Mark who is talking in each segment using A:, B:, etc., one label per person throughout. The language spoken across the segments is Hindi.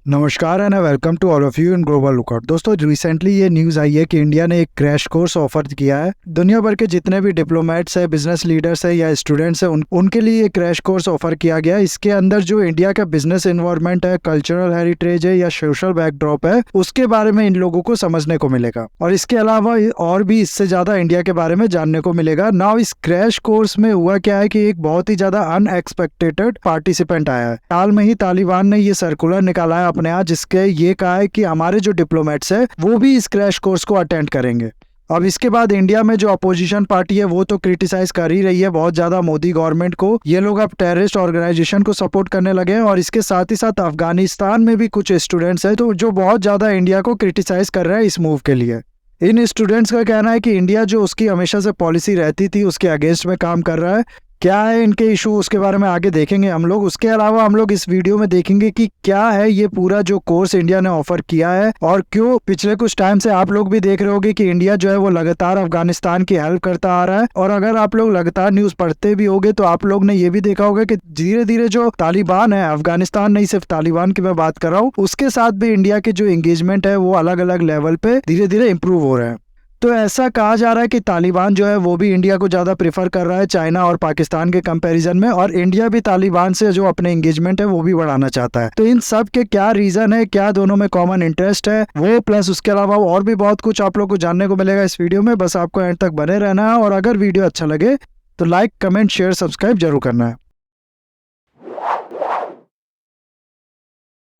A: नमस्कार and welcome to all of you in global lookout. दोस्तों, रिसेंटली ये न्यूज़ आई है कि इंडिया ने एक क्रैश कोर्स ऑफर किया है। दुनिया भर के जितने भी डिप्लोमेट्स है, बिजनेस लीडर्स है या स्टूडेंट्स है, उनके लिए ये क्रैश कोर्स ऑफर किया गया है। इसके अंदर जो इंडिया का बिजनेस एनवायरनमेंट है, कल्चरल हेरिटेज है या सोशल बैकड्रॉप है, उसके बारे में इन लोगों को समझने को मिलेगा और इसके अलावा और भी इससे ज्यादा इंडिया के बारे में जानने को मिलेगा। नाउ इस क्रैश कोर्स में हुआ क्या है कि एक बहुत ही ज्यादा अनएक्सपेक्टेड पार्टिसिपेंट आया है। हाल में ही तालिबान ने ये सर्कुलर निकाला है अपने यहाँ, जिसके ये कहा है कि हमारे जो डिप्लोमेट्स है वो भी इस क्रैश कोर्स को अटेंड करेंगे। अब इसके बाद इंडिया में जो अपोजिशन पार्टी है वो तो क्रिटिसाइज कर ही रही है बहुत ज्यादा मोदी गवर्नमेंट को। ये लोग अब टेररिस्ट ऑर्गेनाइजेशन को सपोर्ट करने लगे हैं और इसके साथ ही साथ अफगानिस्तान में भी कुछ स्टूडेंट्स है तो जो बहुत ज्यादा इंडिया को क्रिटिसाइज कर रहे हैं इस मूव के लिए। इन स्टूडेंट्स का कहना है कि इंडिया जो उसकी हमेशा से पॉलिसी रहती थी उसके अगेंस्ट में काम कर रहा है। क्या है इनके इशू, उसके बारे में आगे देखेंगे हम लोग। उसके अलावा हम लोग इस वीडियो में देखेंगे कि क्या है ये पूरा जो कोर्स इंडिया ने ऑफर किया है और क्यों पिछले कुछ टाइम से आप लोग भी देख रहे होगे कि इंडिया जो है वो लगातार अफगानिस्तान की हेल्प करता आ रहा है। और अगर आप लोग लगातार न्यूज पढ़ते भी होगे तो आप लोग ने ये भी देखा होगा कि धीरे धीरे जो तालिबान है, अफगानिस्तान नहीं सिर्फ तालिबान की मैं बात कर रहा हूँ, उसके साथ भी इंडिया के जो एंगेजमेंट है वो अलग अलग लेवल पे धीरे धीरे इम्प्रूव हो रहे हैं। तो ऐसा कहा जा रहा है कि तालिबान जो है वो भी इंडिया को ज़्यादा प्रेफर कर रहा है चाइना और पाकिस्तान के कंपैरिजन में, और इंडिया भी तालिबान से जो अपने एंगेजमेंट है वो भी बढ़ाना चाहता है। तो इन सब के क्या रीज़न है, क्या दोनों में कॉमन इंटरेस्ट है वो, प्लस उसके अलावा और भी बहुत कुछ आप लोग को जानने को मिलेगा इस वीडियो में। बस आपको एंड तक बने रहना है और अगर वीडियो अच्छा लगे तो लाइक, कमेंट, शेयर, सब्सक्राइब जरूर करना है।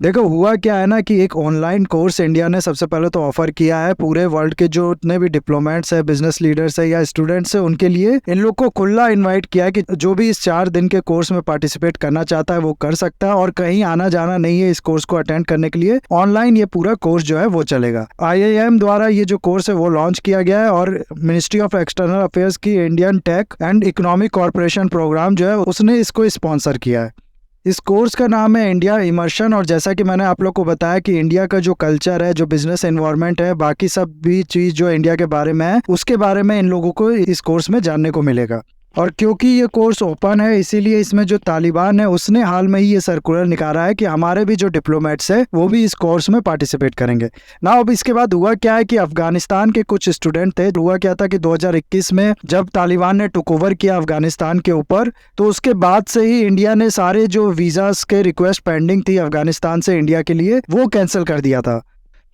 A: देखो, हुआ क्या है ना कि एक ऑनलाइन कोर्स इंडिया ने सबसे पहले तो ऑफर किया है पूरे वर्ल्ड के जो जितने भी डिप्लोमेट्स है, बिजनेस लीडर्स है या स्टूडेंट्स है, उनके लिए इन लोग को खुला इनवाइट किया है कि जो भी इस 4 दिन के कोर्स में पार्टिसिपेट करना चाहता है वो कर सकता है और कहीं आना जाना नहीं है इस कोर्स को अटेंड करने के लिए। ऑनलाइन ये पूरा कोर्स जो है वो चलेगा। IIM द्वारा ये जो कोर्स है वो लॉन्च किया गया है और मिनिस्ट्री ऑफ एक्सटर्नल अफेयर्स की Indian tech and economic corporation program जो है उसने इसको स्पॉन्सर किया है। इस कोर्स का नाम है इंडिया इमर्शन और जैसा कि मैंने आप लोग को बताया कि इंडिया का जो कल्चर है, जो बिजनेस एनवायरनमेंट है, बाकी सब भी चीज़ जो इंडिया के बारे में है उसके बारे में इन लोगों को इस कोर्स में जानने को मिलेगा। और क्योंकि ये कोर्स ओपन है इसीलिए इसमें जो तालिबान है उसने हाल में ही ये सर्कुलर निकाला है कि हमारे भी जो डिप्लोमेट्स है वो भी इस कोर्स में पार्टिसिपेट करेंगे ना। अब इसके बाद हुआ क्या है कि अफगानिस्तान के कुछ स्टूडेंट थे। हुआ क्या था कि 2021 में जब तालिबान ने टुक ओवर किया अफगानिस्तान के ऊपर, तो उसके बाद से ही इंडिया ने सारे जो वीजास के रिक्वेस्ट पेंडिंग थी अफगानिस्तान से इंडिया के लिए वो कैंसिल कर दिया था।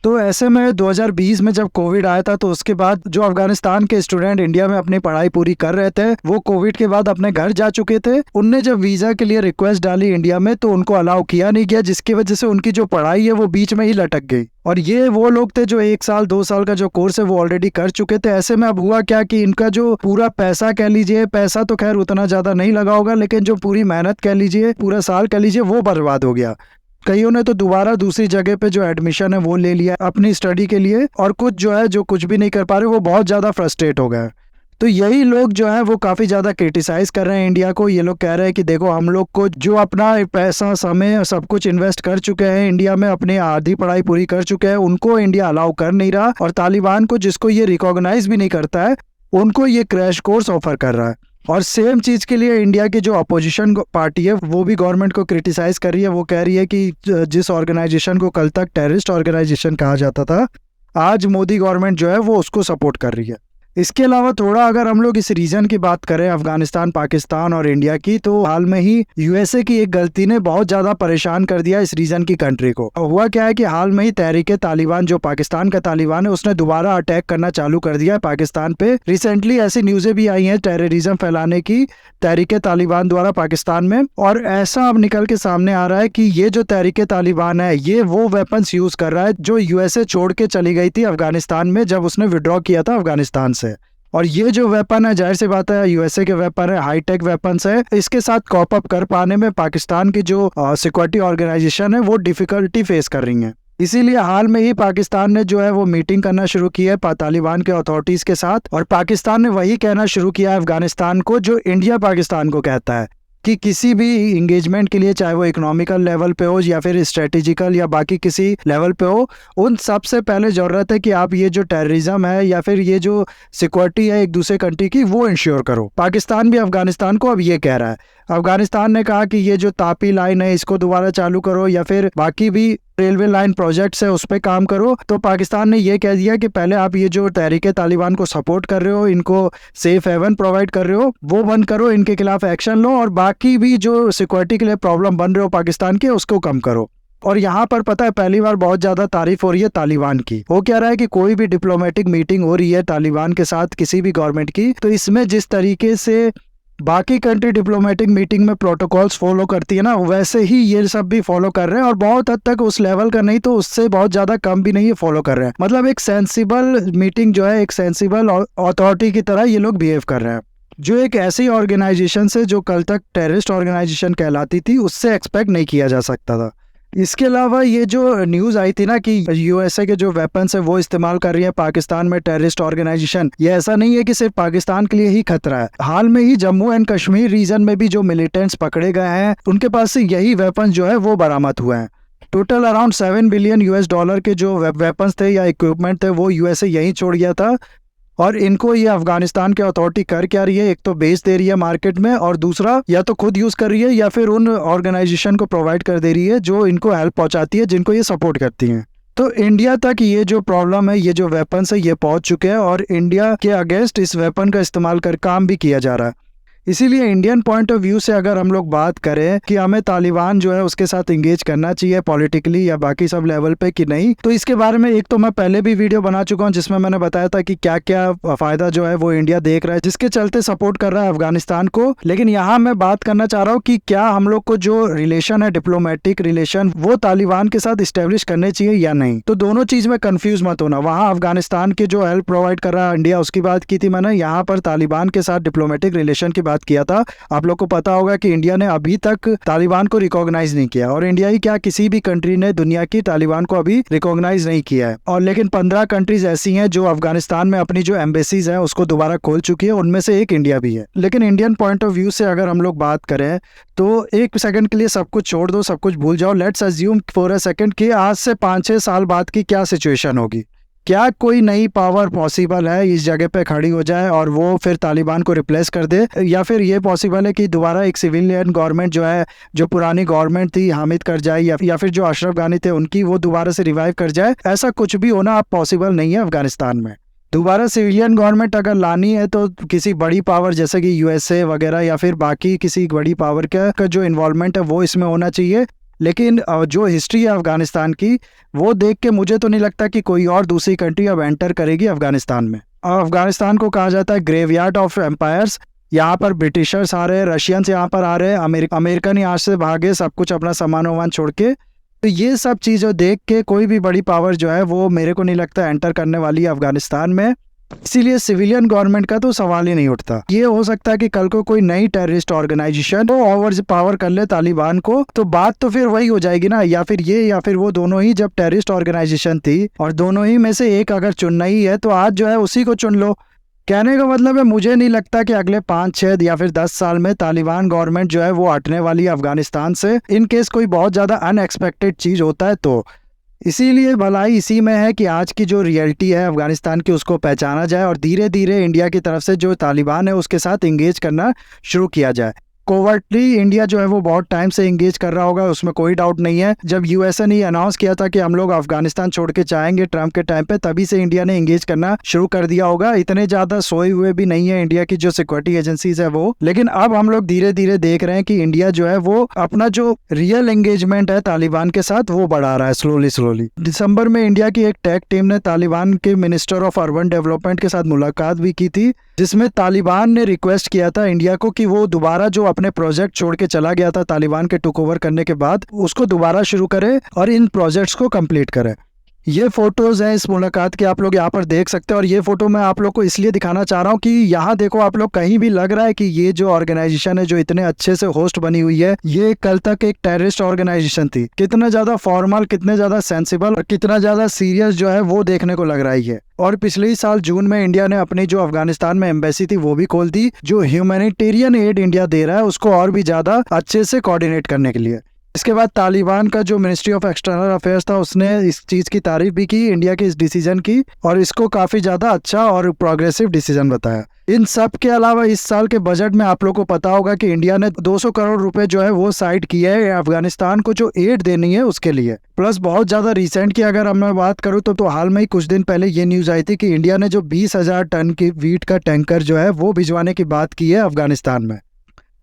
A: तो ऐसे में 2020 में जब कोविड आया था तो उसके बाद जो अफगानिस्तान के स्टूडेंट इंडिया में अपनी पढ़ाई पूरी कर रहे थे वो कोविड के बाद अपने घर जा चुके थे। उनने जब वीजा के लिए रिक्वेस्ट डाली इंडिया में तो उनको अलाउ किया नहीं गया, जिसकी वजह से उनकी जो पढ़ाई है वो बीच में ही लटक गई। और ये वो लोग थे जो 1 साल 2 साल का जो कोर्स है वो ऑलरेडी कर चुके थे। ऐसे में अब हुआ क्या कि इनका जो पूरा पैसा कह लीजिए, पैसा तो खैर उतना ज्यादा नहीं लगा होगा, लेकिन जो पूरी मेहनत कह लीजिए, पूरा साल कह लीजिए, वो बर्बाद हो गया। कईयों ने तो दोबारा दूसरी जगह पे जो एडमिशन है वो ले लिया अपनी स्टडी के लिए, और कुछ जो है जो कुछ भी नहीं कर पा रहे वो बहुत ज़्यादा फ्रस्ट्रेट हो गए। तो यही लोग जो है वो काफ़ी ज़्यादा क्रिटिसाइज कर रहे हैं इंडिया को। ये लोग कह रहे हैं कि देखो, हम लोग को जो अपना पैसा, समय, सब कुछ इन्वेस्ट कर चुके हैं इंडिया में, अपनी आधी पढ़ाई पूरी कर चुके हैं, उनको इंडिया अलाउ कर नहीं रहा, और तालिबान को, जिसको ये रिकॉग्नाइज भी नहीं करता है, उनको ये क्रैश कोर्स ऑफर कर रहा है। और सेम चीज़ के लिए इंडिया की जो अपोजिशन पार्टी है वो भी गवर्नमेंट को क्रिटिसाइज कर रही है। वो कह रही है कि जिस ऑर्गेनाइजेशन को कल तक टेररिस्ट ऑर्गेनाइजेशन कहा जाता था, आज मोदी गवर्नमेंट जो है वो उसको सपोर्ट कर रही है। इसके अलावा थोड़ा अगर हम लोग इस रीजन की बात करें, अफगानिस्तान, पाकिस्तान और इंडिया की, तो हाल में ही यूएसए की एक गलती ने बहुत ज्यादा परेशान कर दिया इस रीजन की कंट्री को। हुआ क्या है कि हाल में ही तहरीके तालिबान, जो पाकिस्तान का तालिबान है, उसने दोबारा अटैक करना चालू कर दिया है पाकिस्तान पे। रिसेंटली ऐसी न्यूज़ें भी आई हैं टेररिज्म फैलाने की तहरीके तालिबान द्वारा पाकिस्तान में, और ऐसा अब निकल के सामने आ रहा है कि ये जो तहरीके तालिबान है ये वो वेपन्स यूज कर रहा है जो यूएसए छोड़ के चली गई थी अफगानिस्तान में जब उसने विड्रॉ किया था अफगानिस्तान से। और ये जो वेपन है, जाहिर सी बात है यूएसए के वेपन है, हाईटेक वेपन्स है, इसके साथ कॉप अप कर पाने में पाकिस्तान की जो सिक्योरिटी ऑर्गेनाइजेशन है वो डिफिकल्टी फेस कर रही है। इसीलिए हाल में ही पाकिस्तान ने जो है वो मीटिंग करना शुरू की है तालिबान के अथॉरिटीज के साथ, और पाकिस्तान ने वही कहना शुरू किया है अफगानिस्तान को जो इंडिया पाकिस्तान को कहता है कि किसी भी इंगेजमेंट के लिए, चाहे वो इकोनॉमिकल लेवल पे हो या फिर स्ट्रेटेजिकल या बाकी किसी लेवल पे हो, उन सबसे पहले ज़रूरत है कि आप ये जो टेररिज्म है या फिर ये जो सिक्योरिटी है एक दूसरे कंट्री की, वो इंश्योर करो। पाकिस्तान भी अफगानिस्तान को अब ये कह रहा है। अफगानिस्तान ने कहा कि ये जो तापी लाइन है इसको दोबारा चालू करो या फिर बाकी भी रेलवे लाइन प्रोजेक्ट्स है उस पर काम करो। तो पाकिस्तान ने ये कह दिया कि पहले आप ये जो तहरीक तालिबान को सपोर्ट कर रहे हो, इनको सेफ हेवन प्रोवाइड कर रहे हो, वो बंद करो, इनके खिलाफ एक्शन लो और बाकी भी जो सिक्योरिटी के लिए प्रॉब्लम बन रहे हो पाकिस्तान के उसको कम करो। और यहाँ पर पता है पहली बार बहुत ज्यादा तारीफ हो रही है तालिबान की। वो कह रहा है कि कोई भी डिप्लोमेटिक मीटिंग हो रही है तालिबान के साथ किसी भी गवर्नमेंट की, तो इसमें जिस तरीके से बाकी कंट्री डिप्लोमेटिक मीटिंग में प्रोटोकॉल्स फॉलो करती है ना, वैसे ही ये सब भी फॉलो कर रहे हैं और बहुत हद तक उस लेवल का नहीं तो उससे बहुत ज्यादा कम भी नहीं है फॉलो कर रहे हैं। मतलब एक सेंसिबल मीटिंग जो है, एक सेंसिबल अथॉरिटी की तरह ये लोग बिहेव कर रहे हैं, जो एक ऐसी ऑर्गेनाइजेशन से जो कल तक टेररिस्ट ऑर्गेनाइजेशन कहलाती थी उससे एक्सपेक्ट नहीं किया जा सकता था। इसके अलावा ये जो न्यूज़ आई थी ना कि यूएसए के जो वेपन्स है वो इस्तेमाल कर रही है पाकिस्तान में टेररिस्ट ऑर्गेनाइजेशन, ये ऐसा नहीं है कि सिर्फ पाकिस्तान के लिए ही खतरा है। हाल में ही जम्मू एंड कश्मीर रीजन में भी जो मिलिटेंट्स पकड़े गए हैं उनके पास से यही वेपन्स जो है वो बरामद हुए हैं। टोटल अराउंड $7 बिलियन के जो वेपन्स थे या इक्विपमेंट थे वो यूएसए यहीं छोड़ गया था। और इनको ये अफगानिस्तान की अथॉरिटी कर क्या रही है, एक तो बेच दे रही है मार्केट में और दूसरा या तो खुद यूज कर रही है या फिर उन ऑर्गेनाइजेशन को प्रोवाइड कर दे रही है जो इनको हेल्प पहुंचाती है, जिनको ये सपोर्ट करती हैं। तो इंडिया तक ये जो प्रॉब्लम है, ये जो वेपन्स है ये पहुंच चुके हैं और इंडिया के अगेंस्ट इस वेपन का इस्तेमाल कर काम भी किया जा रहा है। इसीलिए इंडियन पॉइंट ऑफ व्यू से अगर हम लोग बात करें कि हमें तालिबान जो है उसके साथ इंगेज करना चाहिए पॉलिटिकली या बाकी सब लेवल पे कि नहीं, तो इसके बारे में एक तो मैं पहले भी वीडियो बना चुका हूं जिसमें मैंने बताया था कि क्या क्या फायदा जो है वो इंडिया देख रहा है जिसके चलते सपोर्ट कर रहा है अफगानिस्तान को। लेकिन यहाँ मैं बात करना चाह रहा हूँ कि क्या हम लोग को जो रिलेशन है, डिप्लोमेटिक रिलेशन, वो तालिबान के साथ इस्टेब्लिश करने चाहिए या नहीं। तो दोनों चीज में कंफ्यूज मत होना। वहाँ अफगानिस्तान के जो हेल्प प्रोवाइड कर रहा है इंडिया उसकी बात की थी मैंने, यहाँ पर तालिबान के साथ डिप्लोमेटिक रिलेशन की बात किया था। आप लोग को पता होगा कि इंडिया ने अभी तक तालिबान को रिकॉग्नाइज नहीं किया और इंडिया ही क्या किसी भी कंट्री ने दुनिया की तालिबान को अभी रिकॉग्नाइज नहीं किया है। और लेकिन 15 कंट्रीज ऐसी हैं जो अफगानिस्तान में अपनी जो एम्बेसीज हैं उसको दोबारा खोल चुकी है, उनमें से एक इंडिया भी है। लेकिन इंडियन पॉइंट ऑफ व्यू से अगर हम लोग बात करें तो एक सेकंड के लिए सब कुछ छोड़ दो, सब कुछ भूल जाओ। Let's assume for a second कि आज से 5-6 साल बाद की क्या सिचुएशन होगी। क्या कोई नई पावर पॉसिबल है इस जगह पे खड़ी हो जाए और वो फिर तालिबान को रिप्लेस कर दे, या फिर ये पॉसिबल है कि दोबारा एक सिविलियन गवर्नमेंट जो है, जो पुरानी गवर्नमेंट थी, हामिद करजाई या फिर जो अशरफ गानी थे उनकी, वो दोबारा से रिवाइव कर जाए। ऐसा कुछ भी होना अब पॉसिबल नहीं है अफगानिस्तान में। दोबारा सिविलियन गवर्नमेंट अगर लानी है तो किसी बड़ी पावर जैसे कि यूएसए वगैरह या फिर बाकी किसी बड़ी पावर का जो इन्वॉल्वमेंट है वो इसमें होना चाहिए। लेकिन जो हिस्ट्री है अफगानिस्तान की वो देख के मुझे तो नहीं लगता कि कोई और दूसरी कंट्री अब एंटर करेगी अफगानिस्तान में। अफगानिस्तान को कहा जाता है ग्रेवयार्ड ऑफ एम्पायर्स। यहाँ पर ब्रिटिशर्स आ रहे हैं, रशियंस यहाँ पर आ रहे हैं, अमेरिकन यहाँ से भागे सब कुछ अपना सामान वामान छोड़ के। तो ये सब चीज़ें देख के कोई भी बड़ी पावर जो है वो मेरे को नहीं लगता एंटर करने वाली है अफगानिस्तान में। इसीलिए सिविलियन गवर्नमेंट का तो सवाल ही नहीं उठता। ये हो सकता है कि कल को कोई नई टेररिस्ट ऑर्गेनाइजेशन वो ओवर पावर कर ले तालिबान को, तो बात तो फिर वही हो जाएगी ना, या फिर ये या फिर वो दोनों ही जब टेररिस्ट ऑर्गेनाइजेशन थी और दोनों ही में से एक अगर चुनना ही है तो आज जो है उसी को चुन लो। कहने का मतलब है मुझे नहीं लगता कि अगले 5-6 या फिर 10 साल में तालिबान गवर्नमेंट जो है वो हटने वाली है अफगानिस्तान से, इन केस कोई बहुत ज़्यादा अनएक्सपेक्टेड चीज़ होता है तो। इसीलिए भलाई इसी में है कि आज की जो रियलिटी है अफगानिस्तान की उसको पहचाना जाए और धीरे धीरे इंडिया की तरफ से जो तालिबान है उसके साथ इंगेज करना शुरू किया जाए। कोवर्टली इंडिया जो है वो बहुत टाइम से इंगेज कर रहा होगा, उसमें कोई डाउट नहीं है। जब यूएसए ने अनाउंस किया था कि हम लोग अफगानिस्तान छोड़ के जाएंगे ट्रम्प के टाइम पे, तभी से इंडिया ने इंगेज करना शुरू कर दिया होगा। इतने ज्यादा सोए हुए भी नहीं है इंडिया की जो सिक्योरिटी एजेंसीज है वो। लेकिन अब हम लोग धीरे धीरे देख रहे हैं कि इंडिया जो है वो अपना जो रियल एंगेजमेंट है तालिबान के साथ वो बढ़ा रहा है स्लोली। दिसंबर में इंडिया की एक टेक टीम ने तालिबान के मिनिस्टर ऑफ अर्बन डेवलपमेंट के साथ मुलाकात भी की थी, जिसमें तालिबान ने रिक्वेस्ट किया था इंडिया को कि वो दोबारा जो अपने प्रोजेक्ट छोड़ के चला गया था तालिबान के टुक ओवर करने के बाद उसको दोबारा शुरू करे और इन प्रोजेक्ट्स को कंप्लीट करे। ये फोटोज हैं इस मुलाकात के, आप लोग यहाँ पर देख सकते हैं। और ये फोटो मैं आप लोग को इसलिए दिखाना चाह रहा हूँ कि यहाँ देखो आप लोग, कहीं भी लग रहा है कि ये जो ऑर्गेनाइजेशन है जो इतने अच्छे से होस्ट बनी हुई है, ये कल तक एक टेररिस्ट ऑर्गेनाइजेशन थी। कितना ज्यादा फॉर्मल, कितने ज्यादा सेंसिबल और कितना ज्यादा सीरियस जो है वो देखने को लग रहा है। और पिछले ही साल जून में इंडिया ने अपनी जो अफगानिस्तान में एम्बेसी थी वो भी खोल दी। जो ह्यूमैनिटेरियन एड इंडिया दे रहा है उसको और भी ज्यादा अच्छे से कोऑर्डिनेट करने के लिए। इसके बाद तालिबान का जो मिनिस्ट्री ऑफ एक्सटर्नल अफेयर्स था उसने इस चीज़ की तारीफ भी की इंडिया के इस डिसीजन की, और इसको काफ़ी ज़्यादा अच्छा और प्रोग्रेसिव डिसीजन बताया। इन सब के अलावा इस साल के बजट में आप लोग को पता होगा कि इंडिया ने 200 करोड़ रुपए जो है वो साइड किए है अफगानिस्तान को जो एड देनी है उसके लिए। प्लस बहुत ज्यादा रिसेंट की अगर मैं बात करूं तो हाल में ही कुछ दिन पहले ये न्यूज आई थी कि इंडिया ने जो 20,000 टन की वीट का टैंकर जो है वो भिजवाने की बात की है अफगानिस्तान में।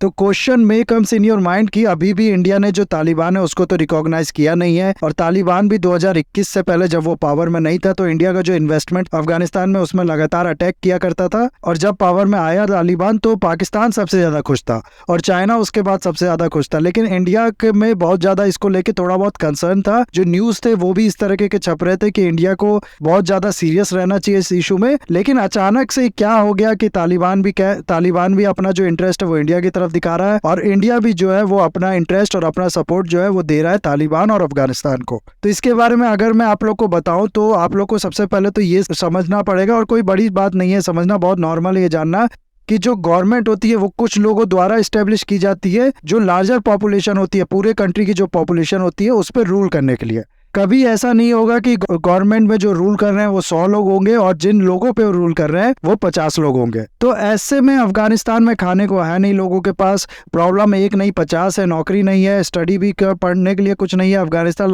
A: तो क्वेश्चन में कम्स इन योर माइंड कि अभी भी इंडिया ने जो तालिबान है उसको तो रिकॉग्नाइज किया नहीं है, और तालिबान भी 2021 से पहले जब वो पावर में नहीं था तो इंडिया का जो इन्वेस्टमेंट अफगानिस्तान में उसमें लगातार अटैक किया करता था, और जब पावर में आया तालिबान तो पाकिस्तान सबसे ज्यादा खुश था और चाइना उसके बाद सबसे ज्यादा खुश था। लेकिन इंडिया में बहुत ज्यादा इसको लेके थोड़ा बहुत कंसर्न था। जो न्यूज थे वो भी इस तरह के छप रहे थे कि इंडिया को बहुत ज्यादा सीरियस रहना चाहिए इस इशू में। लेकिन अचानक से क्या हो गया कि तालिबान भी अपना जो इंटरेस्ट है वो इंडिया की तरफ दिखा रहा है, और इंडिया भी जो है वो अपना इंटरेस्ट और अपना सपोर्ट जो है वो दे रहा है तालिबान और अफगानिस्तान को। तो इसके बारे में अगर मैं आप लोग को बताऊं तो आप लोग को सबसे पहले तो ये समझना पड़ेगा, और कोई बड़ी बात नहीं है, समझना बहुत नॉर्मल है ये जानना कि जो गवर्नमेंट होती है वो कुछ लोगों द्वारा इस्टेब्लिश की जाती है जो लार्जर पॉपुलेशन होती है, पूरे कंट्री की जो पॉपुलेशन होती है उस पर रूल करने के लिए। कभी ऐसा नहीं होगा कि गवर्नमेंट में जो रूल कर रहे हैं वो 100 लोग होंगे और जिन लोगों पे रूल कर रहे हैं वो 50 लोग होंगे। तो ऐसे में अफगानिस्तान में खाने को है नहीं लोगों के पास, प्रॉब्लम एक नहीं 50 है, नौकरी नहीं है, स्टडी भी पढ़ने के लिए कुछ नहीं है। अफगानिस्तान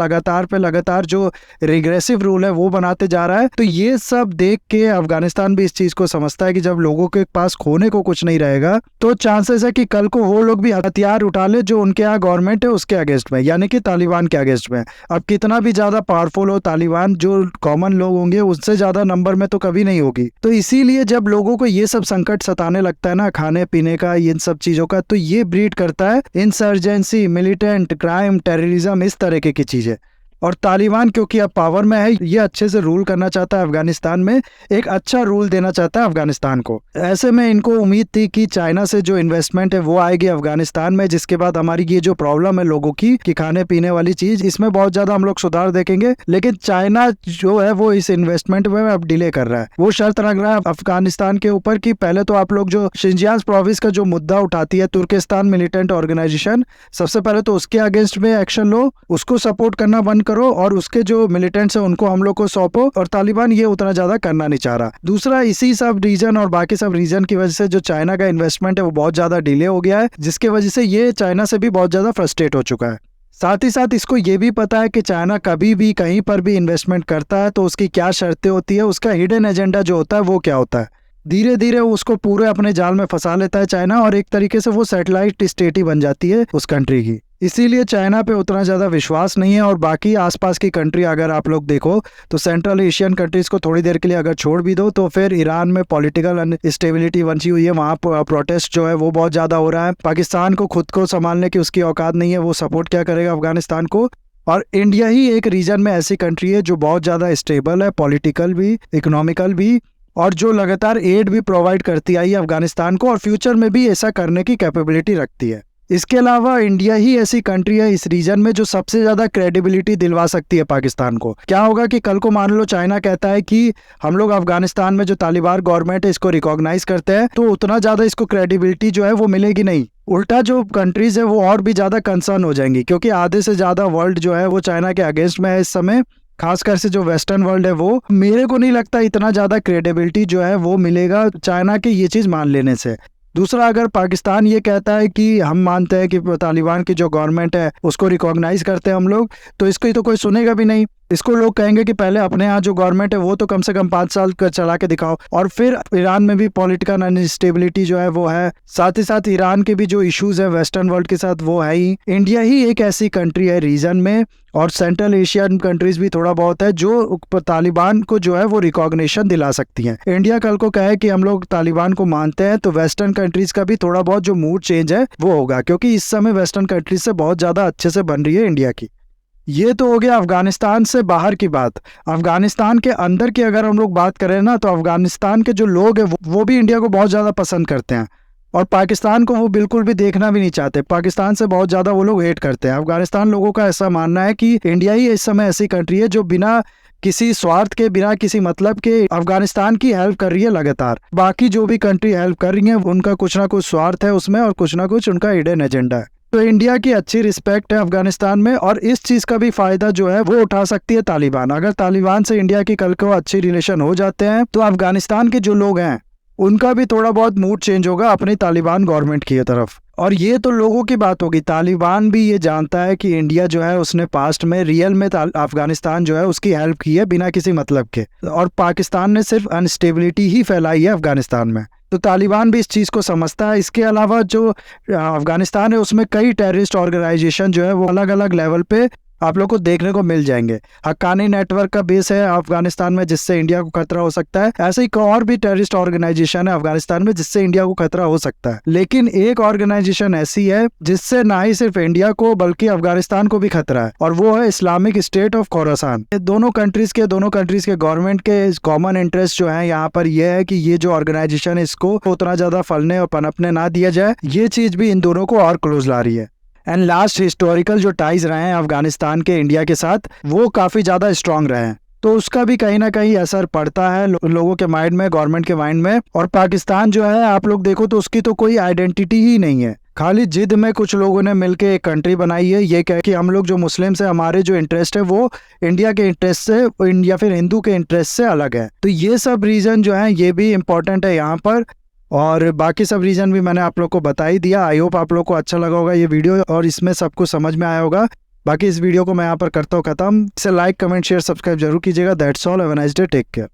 A: लगातार जो रिग्रेसिव रूल है वो बनाते जा रहा है। तो ये सब देख के अफगानिस्तान भी इस चीज को समझता है कि जब लोगों के पास खोने को कुछ नहीं रहेगा तो चांसेस है कि कल को वो लोग भी हथियार उठा ले जो उनके यहाँ गवर्नमेंट है उसके अगेंस्ट में, यानी कि तालिबान के अगेंस्ट में। अब कितना भी ज्यादा पावरफुल हो तालिबान, जो कॉमन लोग होंगे उससे ज्यादा नंबर में तो कभी नहीं होगी। तो इसीलिए जब लोगों को ये सब संकट सताने लगता है ना, खाने पीने का, इन सब चीजों का, तो ये ब्रीड करता है इंसर्जेंसी, मिलिटेंट क्राइम, टेररिज्म, इस तरह की चीजें। और तालिबान क्योंकि अब पावर में है, ये अच्छे से रूल करना चाहता है अफगानिस्तान में, एक अच्छा रूल देना चाहता है अफगानिस्तान को। ऐसे में इनको उम्मीद थी कि चाइना से जो इन्वेस्टमेंट है वो आएगी अफगानिस्तान में, जिसके बाद हमारी ये जो प्रॉब्लम है लोगों की कि खाने पीने वाली चीज, इसमें बहुत ज्यादा हम लोग सुधार देखेंगे। लेकिन चाइना जो है वो इस इन्वेस्टमेंट में अब डिले कर रहा है। वो शर्त रख रहा है अफगानिस्तान के ऊपर कि पहले तो आप लोग जो शिंजियांग प्रोविंस का जो मुद्दा उठाती है तुर्किस्तान मिलिटेंट ऑर्गेनाइजेशन, सबसे पहले तो उसके अगेंस्ट में एक्शन लो, उसको सपोर्ट करना बंद करो और उसके जो मिलिटेंट्स है उनको हम लोग को सौंपो। और तालिबान ये उतना ज्यादा करना नहीं चाह रहा। दूसरा, इसी सब रीजन और बाकी सब रीजन की वजह से जो चाइना का इन्वेस्टमेंट है वो बहुत ज्यादा डिले हो गया है, जिसकी वजह से ये चाइना से भी बहुत ज्यादा फ्रस्ट्रेट हो चुका है। साथ ही साथ इसको ये भी पता है कि चाइना कभी भी कहीं पर भी इन्वेस्टमेंट करता है तो उसकी क्या शर्तें होती है, उसका हिडन एजेंडा जो होता है वो क्या होता है। धीरे धीरे उसको पूरे अपने जाल में फंसा लेता है चाइना, और एक तरीके से वो सैटेलाइट स्टेट ही बन जाती है उस कंट्री की। इसीलिए चाइना पे उतना ज़्यादा विश्वास नहीं है। और बाकी आसपास की कंट्री अगर आप लोग देखो तो सेंट्रल एशियन कंट्रीज को थोड़ी देर के लिए अगर छोड़ भी दो तो फिर ईरान में पॉलिटिकल अनस्टेबिलिटी बची हुई है, वहाँ प्रोटेस्ट जो है वो बहुत ज़्यादा हो रहा है। पाकिस्तान को खुद को संभालने की उसकी औकात नहीं है, वो सपोर्ट क्या करेगा अफगानिस्तान को। और इंडिया ही एक रीजन में ऐसी कंट्री है जो बहुत ज़्यादा स्टेबल है, पॉलिटिकल भी, इकोनॉमिकल भी, और जो लगातार एड भी प्रोवाइड करती आई है अफगानिस्तान को, और फ्यूचर में भी ऐसा करने की कैपेबिलिटी रखती है। इसके अलावा इंडिया ही ऐसी कंट्री है इस रीजन में जो सबसे ज्यादा क्रेडिबिलिटी दिलवा सकती है पाकिस्तान को। क्या होगा कि कल को मान लो चाइना कहता है कि हम लोग अफगानिस्तान में जो तालिबान गवर्नमेंट है इसको रिकॉग्नाइज करते हैं, तो उतना ज्यादा इसको क्रेडिबिलिटी जो है वो मिलेगी नहीं। उल्टा जो कंट्रीज है वो और भी ज्यादा कंसर्न हो जाएंगी, क्योंकि आधे से ज्यादा वर्ल्ड जो है वो चाइना के अगेंस्ट में है इस समय। खासकर से जो वेस्टर्न वर्ल्ड है वो, मेरे को नहीं लगता इतना ज्यादा क्रेडिबिलिटी जो है वो मिलेगा चाइना के ये चीज मान लेने से। दूसरा, अगर पाकिस्तान ये कहता है कि हम मानते हैं कि तालिबान की जो गवर्नमेंट है उसको रिकॉग्नाइज करते हैं हम लोग, तो इसको तो कोई सुनेगा भी नहीं। इसको लोग कहेंगे कि पहले अपने यहाँ जो गवर्नमेंट है वो तो कम से कम 5 साल चला के दिखाओ। और फिर ईरान में भी पॉलिटिकल अनस्टेबिलिटी जो है वो है, साथ ही साथ ईरान के भी जो इश्यूज है वेस्टर्न वर्ल्ड के साथ वो है ही। इंडिया ही एक ऐसी कंट्री है रीजन में, और सेंट्रल एशियन कंट्रीज भी थोड़ा बहुत है जो तालिबान को जो है वो रिकॉग्निशन दिला सकती हैं। इंडिया कल को कहे कि हम लोग तालिबान को मानते हैं तो वेस्टर्न कंट्रीज का भी थोड़ा बहुत जो मूड चेंज है वो होगा, क्योंकि इस समय वेस्टर्न कंट्रीज से बहुत ज्यादा अच्छे से बन रही है इंडिया की। ये तो हो गया अफगानिस्तान से बाहर की बात। अफगानिस्तान के अंदर की अगर हम लोग बात करें ना, तो अफगानिस्तान के जो लोग हैं वो भी इंडिया को बहुत ज़्यादा पसंद करते हैं, और पाकिस्तान को वो बिल्कुल भी देखना भी नहीं चाहते। पाकिस्तान से बहुत ज़्यादा वो लोग हेट करते हैं। अफगानिस्तान लोगों का ऐसा मानना है कि इंडिया ही इस समय ऐसी कंट्री है जो बिना किसी स्वार्थ के, बिना किसी मतलब के अफगानिस्तान की हेल्प कर रही है लगातार। बाकी जो भी कंट्री हेल्प कर रही है उनका कुछ ना कुछ स्वार्थ है उसमें, और कुछ ना कुछ उनका हिडन एजेंडा है। तो इंडिया की अच्छी रिस्पेक्ट है अफगानिस्तान में, और इस चीज का भी फायदा जो है वो उठा सकती है तालिबान। अगर तालिबान से इंडिया की कल को अच्छी रिलेशन हो जाते हैं तो अफगानिस्तान के जो लोग हैं उनका भी थोड़ा बहुत मूड चेंज होगा अपनी तालिबान गवर्नमेंट की तरफ। और ये तो लोगों की बात होगी, तालिबान भी ये जानता है कि इंडिया जो है उसने पास्ट में रियल में अफगानिस्तान जो है उसकी हेल्प की है बिना किसी मतलब के, और पाकिस्तान ने सिर्फ अनस्टेबिलिटी ही फैलाई है अफगानिस्तान में। तो तालिबान भी इस चीज़ को समझता है। इसके अलावा जो अफगानिस्तान है उसमें कई टेररिस्ट ऑर्गेनाइजेशन जो है वो अलग अलग लेवल पे आप लोग को देखने को मिल जाएंगे। हक्कानी नेटवर्क का बेस है अफगानिस्तान में जिससे इंडिया को खतरा हो सकता है। ऐसे ही और भी टेररिस्ट ऑर्गेनाइजेशन है अफगानिस्तान में जिससे इंडिया को खतरा हो सकता है। लेकिन एक ऑर्गेनाइजेशन ऐसी है जिससे ना ही सिर्फ इंडिया को बल्कि अफगानिस्तान को भी खतरा है, और वो है इस्लामिक स्टेट ऑफ खोरासान। दोनों कंट्रीज के गवर्नमेंट के कॉमन इंटरेस्ट जो है यहाँ पर यह है कि ये जो ऑर्गेनाइजेशन है इसको उतना ज्यादा फलने और पनपने ना दिया जाए। ये चीज भी इन दोनों को और क्लोज ला रही है। एंड लास्ट, हिस्टोरिकल जो टाइज रहे हैं अफगानिस्तान के इंडिया के साथ वो काफ़ी ज़्यादा स्ट्रांग रहे हैं, तो उसका भी कहीं ना कहीं असर पड़ता है लोगों के माइंड में, गवर्नमेंट के माइंड में। और पाकिस्तान जो है आप लोग देखो तो उसकी तो कोई आइडेंटिटी ही नहीं है। खाली जिद में कुछ लोगों ने मिलकर एक कंट्री बनाई है, ये कह कि हम लोग जो मुस्लिम्स है हमारे जो इंटरेस्ट है वो इंडिया के इंटरेस्ट से या फिर हिंदू के इंटरेस्ट से अलग है। तो ये सब रीज़न जो है ये भी इम्पोर्टेंट है यहाँ पर, और बाकी सब रीजन भी मैंने आप लोग को बता ही दिया। आई होप आप लोग को अच्छा लगा होगा ये वीडियो और इसमें सब कुछ समझ में आया होगा। बाकी इस वीडियो को मैं यहाँ पर करता हूँ खत्म। इसे लाइक, कमेंट, शेयर, सब्सक्राइब जरूर कीजिएगा। That's all, have a nice day, take care.